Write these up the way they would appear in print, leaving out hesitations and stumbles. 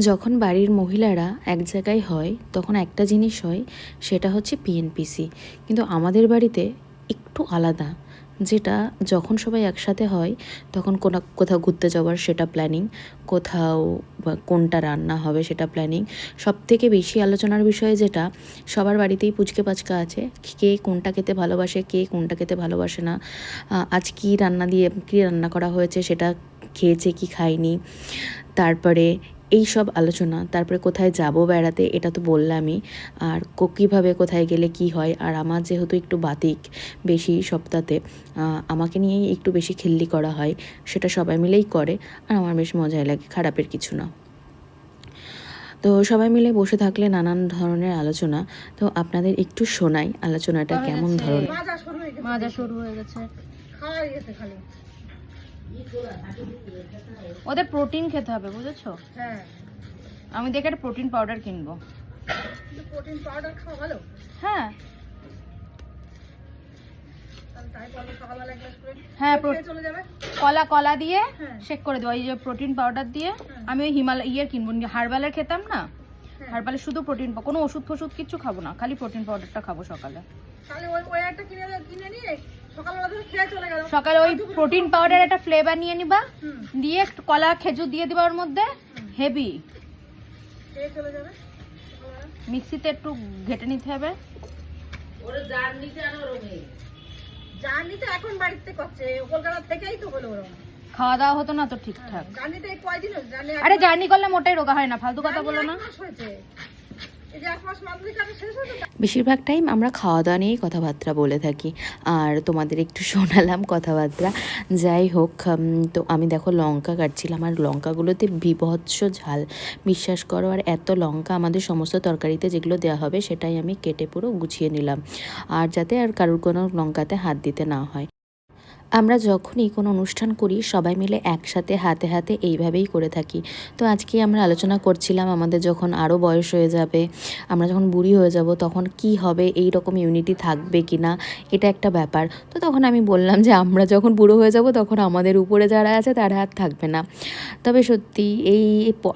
যখন বাড়ির মহিলারা এক জায়গায় হয় তখন একটা জিনিস হয়, সেটা হচ্ছে পিএনপিসি। কিন্তু আমাদের বাড়িতে একটু আলাদা, যেটা যখন সবাই একসাথে হয় তখন কোথাও ঘুরতে যাওয়ার সেটা প্ল্যানিং, কোথাও কোনটা রান্না হবে সেটা প্ল্যানিং। সবথেকে বেশি আলোচনার বিষয় যেটা, সবার বাড়িতেই পুচকে পাচকা আছে, কে কোনটা খেতে ভালোবাসে, কে কোনটা খেতে ভালোবাসে না, আজ কী রান্না করা হয়েছে সেটা খেয়েছে কি খায়নি, তারপরে এই সব আলোচনা। তারপরে কোথায় যাব বেড়াতে, এটা তো বললামই। আর কীভাবে কোথায় গেলে কি হয়। আর আমার যেহেতু একটু বাতিক বেশি সপ্তাহতে, আমাকে নিয়েই একটু বেশি খিল্লি করা হয়, সেটা সবাই মিলেই করে। আর আমার বেশ মজাই লাগে, খারাপের কিছু না। তো সবাই মিলে বসে থাকলে নানান ধরনের আলোচনা। তো আপনাদের একটু শোনাই আলোচনাটা কেমন ধরনের। মাজা শুরু হয়ে গেছে, খালি ওদের প্রোটিন খেতে হবে, বুঝেছো? হ্যাঁ, আমি দেখে একটা প্রোটিন পাউডার কিনবো। প্রোটিন পাউডার খাওয়া ভালো? হ্যাঁ হ্যাঁ, কলা দিয়ে শেক করে দেবো, এই যে প্রোটিন পাউডার দিয়ে। আমি ওই হিমালয়ের কিনবো, হার্বালের খেতাম না, হার্বালের শুধু প্রোটিন, কোনো ওষুধ ফষুধ কিছু খাবো না, খালি প্রোটিন পাউডারটা খাবো সকালে। সকালে ওই প্রোটিন পাউডার একটা ফ্লেভার নিয়ে নিবা, দিয়ে একটু কলা খেজুর দিয়ে দিবা ওর মধ্যে, হেভি। মিক্সিতে একটু ঘেটে নিতে হবে। জার্নিতে এখন বাড়িতে করছে, কলকাতা থেকেই তো হলো। খাওয়া দাওয়া হতো না তো ঠিকঠাক। জার্নিতে কয়দিন হলো? আরে জার্নি করলে মোটেই রোগা হয় না, ফালতু কথা বলো না। বেশিরভাগ টাইম আমরা খাওয়া দাওয়া নিয়েই কথাবার্তা বলে থাকি, আর তোমাদের একটু শোনালাম কথাবার্তা। যাই হোক, তো আমি দেখো লঙ্কা কাটছিলাম, আর লঙ্কাগুলোতে বীভৎস ঝাল, বিশ্বাস করো। আর এত লঙ্কা আমাদের সমস্ত তরকারিতে যেগুলো দেওয়া হবে সেটাই আমি কেটে পুরো গুছিয়ে নিলাম, আর যাতে আর কারোর কোনো লঙ্কাতে হাত দিতে না হয়। আমরা যখনই কোনো অনুষ্ঠান করি সবাই মিলে একসাথে হাতে হাতে এইভাবেই করে থাকি। তো আজকে আমরা আলোচনা করছিলাম, আমাদের যখন আরও বয়স হয়ে যাবে, আমরা যখন বুড়ি হয়ে যাব, তখন কি হবে, এই রকম ইউনিটি থাকবে কি না, এটা একটা ব্যাপার। তো তখন আমি বললাম যে আমরা যখন বুড়ো হয়ে যাব তখন আমাদের উপরে যারা আছে তারা আর থাকবে না। তবে সত্যি এই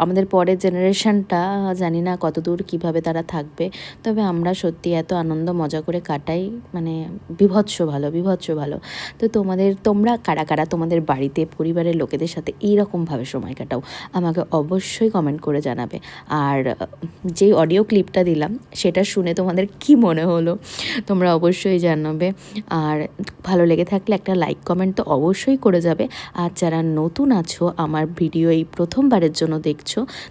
আমাদের পরের জেনারেশনটা জানি না কতদূর কীভাবে তারা থাকবে, তবে আমরা সত্যি এত আনন্দ মজা করে কাটাই, মানে বিভৎস ভালো। তো তোমরা কারা কারা তোমাদের বাড়িতে পরিবারের লোকেদের সাথে এইরকমভাবে সময় কাটাও, আমাকে অবশ্যই কমেন্ট করে জানাবে। আর যেই অডিও ক্লিপটা দিলাম সেটা শুনে তোমাদের কি মনে হলো তোমরা অবশ্যই জানাবে। আর ভালো লেগে থাকলে একটা লাইক কমেন্ট তো অবশ্যই করে যাবে। আর যারা নতুন আছো, আমার ভিডিও এই প্রথমবারের জন্য দেখছো,